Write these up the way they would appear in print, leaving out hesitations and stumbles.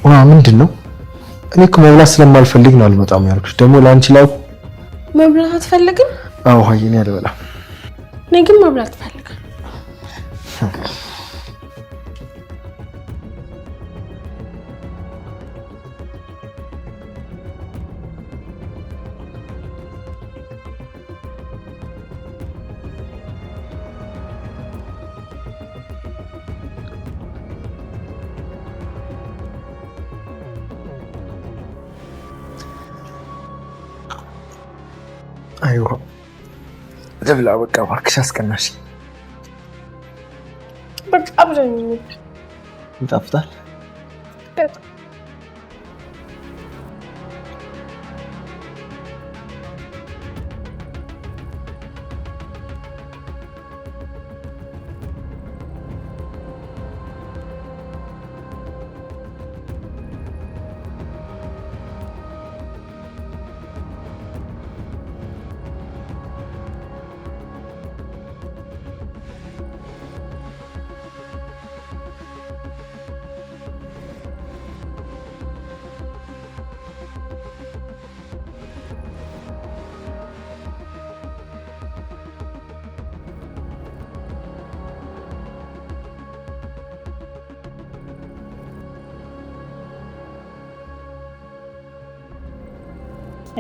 ምንድነው? እኔ እኮ መብላት ስለማልፈልግ ነው አልመጣም ያልኩሽ። ደግሞ ላንቺ ላው መብላት አትፈልግም? አዎ ሀይኔ አልበላም። እኔ ግን መብላት ፈልጋለሁ። አይዋ ለብላ በቃ እባክሽ አስቀናሽ። በቃ አብረን ይጣፍጣል።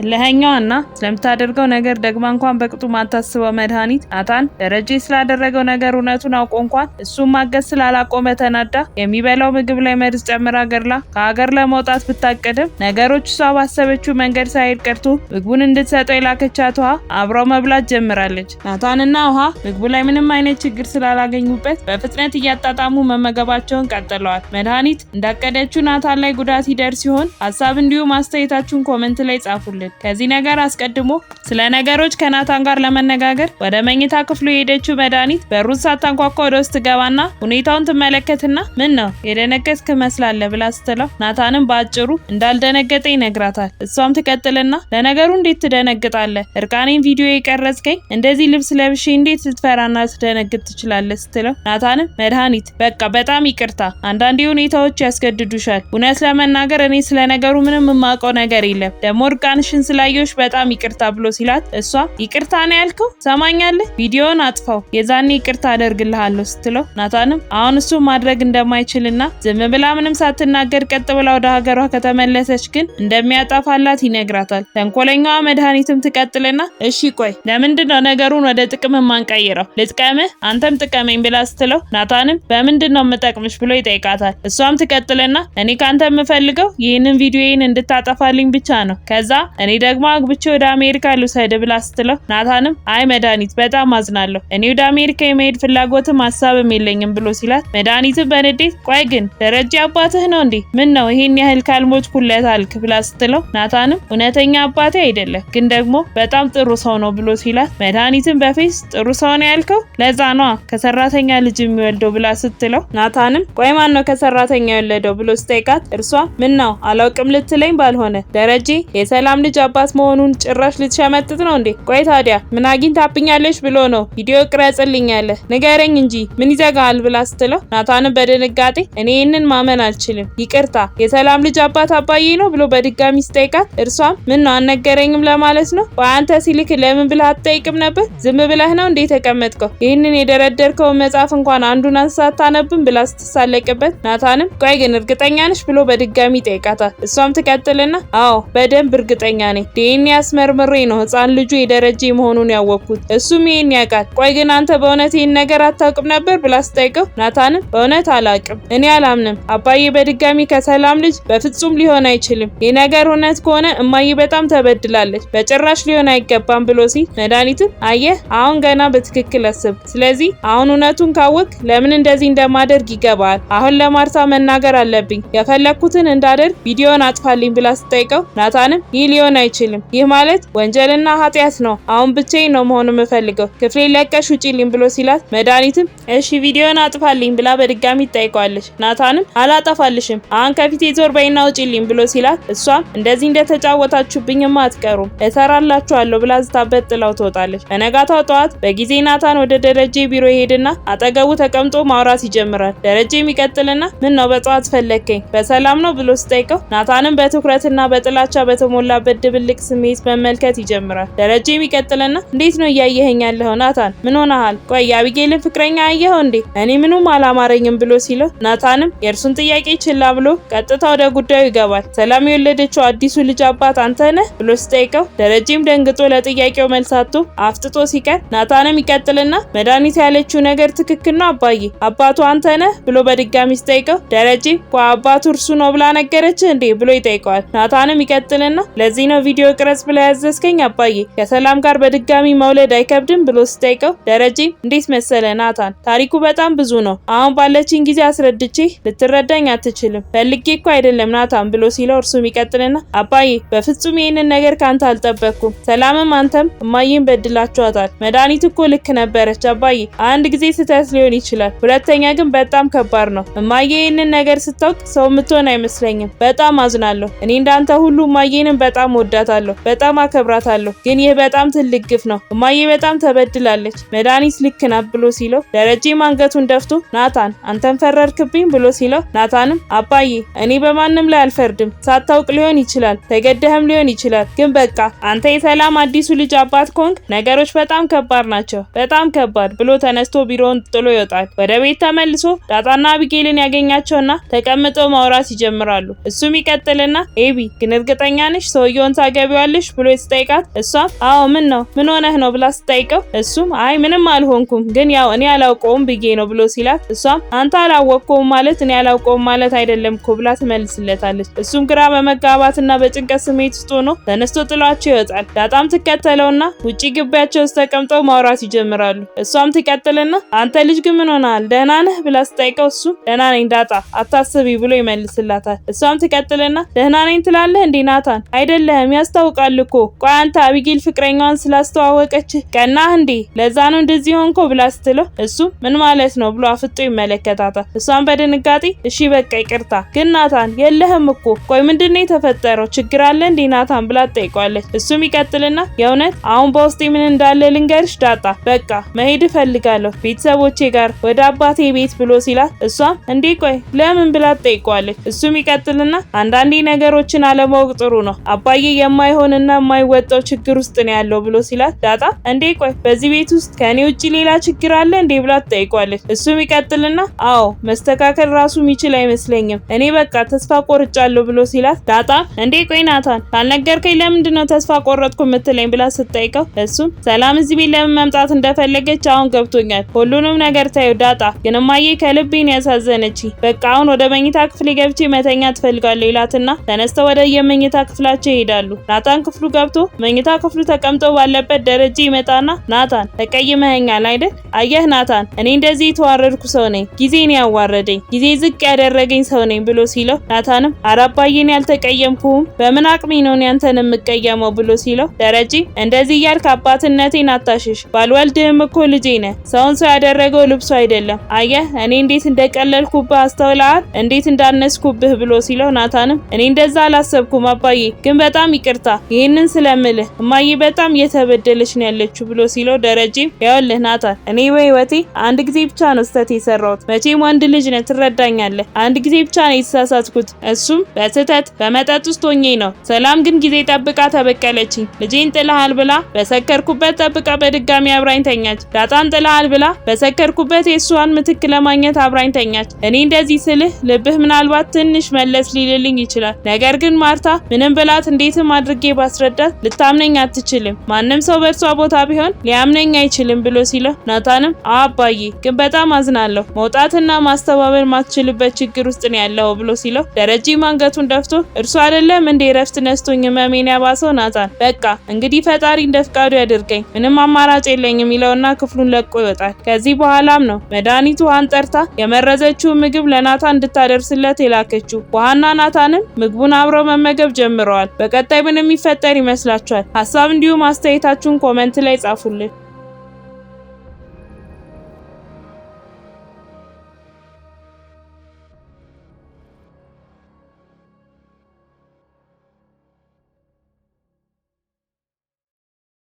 ለኛውና ስለምታደርገው ነገር ደግማ እንኳን በቅጡ ማታስበው መድኃኒት ናታን ደረጀ ስላደረገው ነገር እውነቱን አውቆ እንኳን እሱም ማገዝ ስላላቆመ ተናዳ የሚበላው ምግብ ላይ መርዝ ጨምራ ገርላ ከሀገር ለመውጣት ብታቀድም ነገሮች እሷ ባሰበችው መንገድ ሳይሄድ ቀርቶ ምግቡን እንድትሰጠው የላከቻት ውሃ አብረው መብላት ጀምራለች። ናታንና ውሃ ምግቡ ላይ ምንም አይነት ችግር ስላላገኙበት በፍጥነት እያጣጣሙ መመገባቸውን ቀጥለዋል። መድኃኒት እንዳቀደችው ናታን ላይ ጉዳት ይደርስ ሲሆን ሀሳብ እንዲሁም አስተያየታችሁን ኮሜንት ላይ ጻፉልን። ከዚህ ነገር አስቀድሞ ስለ ነገሮች ከናታን ጋር ለመነጋገር ወደ መኝታ ክፍሉ የሄደችው መድኃኒት በሩን ሳታንኳኳ ወደ ውስጥ ገባና ሁኔታውን ትመለከትና ምን ነው የደነገጥክ መስላለህ ብላ ስትለው ናታንም በአጭሩ እንዳልደነገጠ ይነግራታል። እሷም ትቀጥልና ለነገሩ እንዴት ትደነግጣለህ? እርቃኔን ቪዲዮ የቀረጽከኝ እንደዚህ ልብስ ለብሼ እንዴት ልትፈራና ትደነግጥ ትችላለህ? ስትለው ናታንም መድኃኒት በቃ በጣም ይቅርታ፣ አንዳንዴ ሁኔታዎች ያስገድዱሻል። እውነት ለመናገር እኔ ስለ ነገሩ ምንም የማውቀው ነገር የለም። ደግሞ እርቃንሽ ስላየሽ በጣም ይቅርታ ብሎ ሲላት እሷ ይቅርታ ነው ያልከው? ሰማኛለህ፣ ቪዲዮውን አጥፋው፣ የዛኔ ይቅርታ አደርግልሃለሁ ስትለው ናታንም አሁን እሱ ማድረግ እንደማይችልና ዝም ብላ ምንም ሳትናገር ቀጥ ብላ ወደ ሀገሯ ከተመለሰች ግን እንደሚያጠፋላት ይነግራታል። ተንኮለኛዋ መድኃኒትም ትቀጥልና እሺ ቆይ ለምንድነው ነገሩን ወደ ጥቅም ማንቀይረው? ልጥቀምህ አንተም ጥቀመኝ ብላ ስትለው ናታንም በምንድነው የምጠቅምሽ ብሎ ይጠይቃታል። እሷም ትቀጥልና እኔ ካንተ የምፈልገው ይህንን ቪዲዮዬን እንድታጠፋልኝ ብቻ ነው። ከዛ እኔ ደግሞ አግብቼ ወደ አሜሪካ ልውሰድ ብላ ስትለው ናታንም አይ መድኃኒት በጣም አዝናለሁ፣ እኔ ወደ አሜሪካ የመሄድ ፍላጎትም ሀሳብም የለኝም ብሎ ሲላት መድኃኒትም በንዴት ቆይ ግን ደረጀ አባትህ ነው እንዴ? ምን ነው ይሄን ያህል ካልሞች ኩለት አልክ ብላ ስትለው ናታንም እውነተኛ አባቴ አይደለም ግን ደግሞ በጣም ጥሩ ሰው ነው ብሎ ሲላት መድኃኒትም በፌስ ጥሩ ሰው ነው ያልከው? ለዛ ነው ከሰራተኛ ልጅ የሚወልደው ብላ ስትለው ናታንም ቆይ ማን ነው ከሰራተኛ የወለደው ብሎ ስጠይቃት እርሷ ምን ነው አላውቅም ልትለኝ ባልሆነ ደረጀ የሰላም ልጅ አባት መሆኑን ጭራሽ ልትሸመጥጥ ነው እንዴ? ቆይ ታዲያ ምን አግኝታብኛለች ብሎ ነው ቪዲዮ ቅረጽልኛለህ ንገረኝ እንጂ ምን ይዘጋል ብላ ስትለው ናታንም በድንጋጤ እኔ ይህንን ማመን አልችልም፣ ይቅርታ የሰላም ልጅ አባት አባዬ ነው ብሎ በድጋሚ ስጠይቃት እርሷም ምን ነው አልነገረኝም ለማለት ነው? በአንተ ሲልክ ለምን ብለህ አትጠይቅም ነበር? ዝም ብለህ ነው እንዴ ተቀመጥከው? ይህንን የደረደርከውን መጽሐፍ እንኳን አንዱን አንስታ አታነብም ብላ ስትሳለቅበት ናታንም ቆይ ግን እርግጠኛ ነሽ ብሎ በድጋሚ ጠይቃታል። እሷም ትቀጥልና አዎ በደንብ እርግጠኛ ነኝ፣ ዲኤንኤ አስመርምሬ ነው ህፃን ልጁ የደረጀ መሆኑን ያወቅኩት፣ እሱም ይሄን ያውቃል። ቆይ ግን አንተ በእውነት ይሄን ነገር አታውቅም ነበር ብላ ስጠይቀው ናታንም በእውነት አላውቅም፣ እኔ አላምንም፣ አባዬ በድጋሚ ከሰላም ልጅ በፍጹም ሊሆን አይችልም፣ ይህ ነገር እውነት ከሆነ እማዬ በጣም ተበድላለች፣ በጭራሽ ሊሆን አይገባም ብሎ ሲል መድኃኒትም አየህ አሁን ገና በትክክል አስብ፣ ስለዚህ አሁን እውነቱን ካወቅ ለምን እንደዚህ እንደማደርግ ይገባል። አሁን ለማርታ መናገር አለብኝ፣ የፈለኩትን እንዳደርግ ቪዲዮን አጥፋልኝ ብላ ስጠይቀው ናታንም ይህ ሊሆን አይችልም። ይህ ማለት ወንጀልና ኃጢአት ነው። አሁን ብቻዬን ነው መሆን የምፈልገው። ክፍሌን ለቀሽ ውጪልኝ ብሎ ሲላት መድኃኒትም እሺ ቪዲዮን አጥፋልኝ ብላ በድጋሚ ትጠይቀዋለች። ናታንም አላጠፋልሽም፣ አሁን ከፊቴ ዞር በይና ውጪልኝ ብሎ ሲላት እሷም እንደዚህ እንደተጫወታችሁብኝማ አትቀሩም እሰራላችኋለሁ ብላ ዝታበት ጥላው ትወጣለች። በነጋታው ጠዋት በጊዜ ናታን ወደ ደረጀ ቢሮ ይሄድና አጠገቡ ተቀምጦ ማውራት ይጀምራል። ደረጀ የሚቀጥልና ምን ነው በጠዋት ፈለከኝ በሰላም ነው ብሎ ሲጠይቀው ናታንም በትኩረትና በጥላቻ በተሞላበት ድብልቅ ስሜት መመልከት ይጀምራል። ደረጀ የሚቀጥልና እንዴት ነው እያየኸኝ ያለኸው ናታን? ምን ሆነሃል? ቆይ የአቢጌልን ፍቅረኛ አየኸው እንዴ? እኔ ምንም አላማረኝም ብሎ ሲለው ናታንም የእርሱን ጥያቄ ችላ ብሎ ቀጥታ ወደ ጉዳዩ ይገባል። ሰላም የወለደችው አዲሱ ልጅ አባት አንተ ነህ ብሎ ሲጠይቀው ደረጀም ደንግጦ ለጥያቄው መልስ አጥቶ አፍጥጦ ሲቀር ናታንም ይቀጥልና መድኃኒት ያለችው ነገር ትክክል ነው አባዬ? አባቱ አንተ ነህ ብሎ በድጋሚ ሲጠይቀው ደረጀ አባቱ እርሱ ነው ብላ ነገረችህ እንዴ ብሎ ይጠይቀዋል። ናታንም ይቀጥልና ለዚህ ነው ቪዲዮ ቅረጽ ብላ ያዘዝከኝ አባዬ? ከሰላም ጋር በድጋሚ መውለድ አይከብድም ብሎ ሲጠይቀው ደረጀ እንዴት መሰለ ናታን ታሪኩ በጣም ብዙ ነው። አሁን ባለችኝ ጊዜ አስረድቼ ልትረዳኝ አትችልም። ፈልጌ እኮ አይደለም ናታን ብሎ ሲለው እርሱም ይቀጥልና አባዬ በፍጹም ይሄንን ነገር ካንተ አልጠበቅኩም። ሰላምም አንተም እማዬን በድላችኋታል። መድኃኒት እኮ ልክ ነበረች አባዬ። አንድ ጊዜ ስህተት ሊሆን ይችላል፣ ሁለተኛ ግን በጣም ከባድ ነው። እማዬ ይሄንን ነገር ስታውቅ ሰው የምትሆን አይመስለኝም። በጣም አዝናለሁ። እኔ እንዳንተ ሁሉ እማዬንም በጣም ወዳታለሁ፣ በጣም አከብራታለሁ። ግን ይህ በጣም ትልቅ ግፍ ነው። እማዬ በጣም ተበድላለች። መድኃኒት ልክ ናት ብሎ ሲለው ደረጀም አንገቱን ደፍቶ ናታን አንተን ፈረድክብኝ ብሎ ሲለው ናታንም አባዬ እኔ በማንም ላይ አልፈርድም። ሳታውቅ ሊሆን ይችላል፣ ተገደህም ሊሆን ይችላል። ግን በቃ አንተ የሰላም አዲሱ ልጅ አባት ኮንክ ነገሮች በጣም ከባድ ናቸው፣ በጣም ከባድ ብሎ ተነስቶ ቢሮውን ጥሎ ይወጣል። ወደ ቤት ተመልሶ ዳጣና አቢጌልን ያገኛቸውና ተቀምጠው ማውራት ይጀምራሉ። እሱም ይቀጥልና ኤቢ ግን እርግጠኛ ነሽ ሰውየውን ታገቢዋለሽ ብሎ ሲጠይቃት እሷም አዎ ምን ነው ምን ሆነህ ነው ብላ ስጠይቀው እሱም አይ ምንም አልሆንኩም ግን ያው እኔ አላውቀውም ብዬ ነው ብሎ ሲላት እሷም አንተ አላወቅከውም ማለት እኔ አላውቀውም ማለት አይደለም እኮ ብላ ትመልስለታለች። እሱም ግራ በመጋባትና በጭንቀት ስሜት ውስጥ ሆኖ ተነስቶ ጥሏቸው ይወጣል። ዳጣም ትከተለውና ውጪ ግቢያቸው ውስጥ ተቀምጠው ማውራት ይጀምራሉ። እሷም ትቀጥልና አንተ ልጅ ግን ምን ሆነሃል ደህና ነህ ብላ ስጠይቀው እሱም ደህና ነኝ ዳጣ አታስቢ ብሎ ይመልስላታል። እሷም ትቀጥልና ደህና ነኝ ትላለህ እንዴ ናታን? አይደለህም ያስታውቃል እኮ። ቆይ አንተ አቢጌል ፍቅረኛዋን ስላስተዋወቀች ቀናህ እንዴ? ለዛ ነው እንደዚህ ሆንኮ ብላ ስትለው እሱም ምን ማለት ነው ብሎ አፍጦ ይመለከታታል። እሷም በድንጋጤ እሺ በቃ ይቅርታ ግን ናታን የለህም እኮ። ቆይ ምንድነው የተፈጠረው? ችግር አለ እንዴ ናታን ብላ ትጠይቀዋለች። እሱም ይቀጥልና የእውነት አሁን በውስጤ ምን እንዳለ ልንገርሽ ዳጣ፣ በቃ መሄድ እፈልጋለሁ ቤተሰቦቼ ጋር ወደ አባቴ ቤት ብሎ ሲላት እሷም እንዴ ቆይ ለምን ብላ ትጠይቀዋለች። እሱም ይቀጥልና አንዳንዴ ነገሮችን አለማወቅ ጥሩ ነው አባዬ የማይሆንና የማይወጣው ችግር ውስጥ ነው ያለው ብሎ ሲላት ዳጣ እንዴ ቆይ በዚህ ቤት ውስጥ ከኔ ውጪ ሌላ ችግር አለ እንዴ ብላ ትጠይቀዋለች። እሱም ይቀጥልና አዎ መስተካከል ራሱ የሚችል አይመስለኝም እኔ በቃ ተስፋ ቆርጫለሁ ብሎ ሲላት ዳጣ እንዴ ቆይ ናታን ካልነገርከኝ ለምንድነው ተስፋ ቆረጥኩ የምትለኝ ብላ ስትጠይቀው እሱም ሰላም እዚህ ቤት ለምን መምጣት እንደፈለገች አሁን ገብቶኛል። ሁሉንም ነገር ታዩ ዳጣ ግን እማዬ ከልቤን ያሳዘነች። በቃ አሁን ወደ መኝታ ክፍሌ ገብቼ መተኛ ትፈልጋለሁ ይላትና ተነስተው ወደ የመኝታ ክፍላቸው ይሄዳሉ። ናታን ክፍሉ ገብቶ መኝታ ክፍሉ ተቀምጦ ባለበት ደረጀ ይመጣና ናታን ተቀይመኸኛል አይደል? አየህ ናታን እኔ እንደዚህ የተዋረድኩ ሰው ነኝ፣ ጊዜን ያዋረደኝ ጊዜ ዝቅ ያደረገኝ ሰው ነኝ ብሎ ሲለው ናታንም ኧረ አባዬን ያልተቀየምኩህም በምን አቅሜ ነው ያንተን የምቀየመው ብሎ ሲለው ደረጀ እንደዚህ እያልክ አባትነቴን አታሽሽ፣ ባልወልድህም እኮ ልጄ ነህ። ሰውን ሰው ያደረገው ልብሱ አይደለም። አየህ እኔ እንዴት እንደቀለልኩብህ አስተውለሃል? እንዴት እንዳነስኩብህ ብሎ ሲለው ናታንም እኔ እንደዛ አላሰብኩም አባዬ፣ ግን በጣም ይቅርታ ይሄንን ስለምልህ እማዬ በጣም እየተበደለች ነው ያለችው ብሎ ሲለው ደረጀም ያውልህ ናታን እኔ በህይወቴ አንድ ጊዜ ብቻ ነው ስህተት የሰራሁት። መቼም ወንድ ልጅ ነህ ትረዳኛለህ። አንድ ጊዜ ብቻ ነው የተሳሳትኩት፣ እሱም በስህተት በመጠጥ ውስጥ ሆኜ ነው። ሰላም ግን ጊዜ ጠብቃ ተበቀለችኝ። ልጄን ጥለሃል ብላ በሰከርኩበት ጠብቃ በድጋሚ አብራኝ ተኛች። ዳጣን ጥለሃል ብላ በሰከርኩበት የእሷን ምትክ ለማግኘት አብራኝ ተኛች። እኔ እንደዚህ ስልህ ልብህ ምናልባት ትንሽ መለስ ሊልልኝ ይችላል። ነገር ግን ማርታ ምንም ብላት እንዴትም አድርጌ ባስረዳት ልታምነኝ አትችልም። ማንም ሰው በእርሷ ቦታ ቢሆን ሊያምነኝ አይችልም ብሎ ሲለው ናታንም አባዬ ግን በጣም አዝናለሁ፣ መውጣትና ማስተባበል ማትችልበት ችግር ውስጥ ነው ያለው ብሎ ሲለው ደረጀም አንገቱን ደፍቶ እርሱ አይደለም እንዴ ረፍት ነስቶኝ ህመሜን ያባሰው ናታን፣ በቃ እንግዲህ ፈጣሪ እንደ ፍቃዱ ያድርገኝ፣ ምንም አማራጭ የለኝም ይለውና ክፍሉን ለቆ ይወጣል። ከዚህ በኋላም ነው መድኃኒቱ ውሃን ጠርታ የመረዘችውን ምግብ ለናታን እንድታደርስለት የላከችው። ውሃና ናታንም ምግቡን አብረው መመገብ ጀምረዋል። በቀጣይ ምን የሚፈጠር ይመስላችኋል? ሀሳብ እንዲሁም አስተያየታችሁን ኮመንት ላይ ጻፉልን።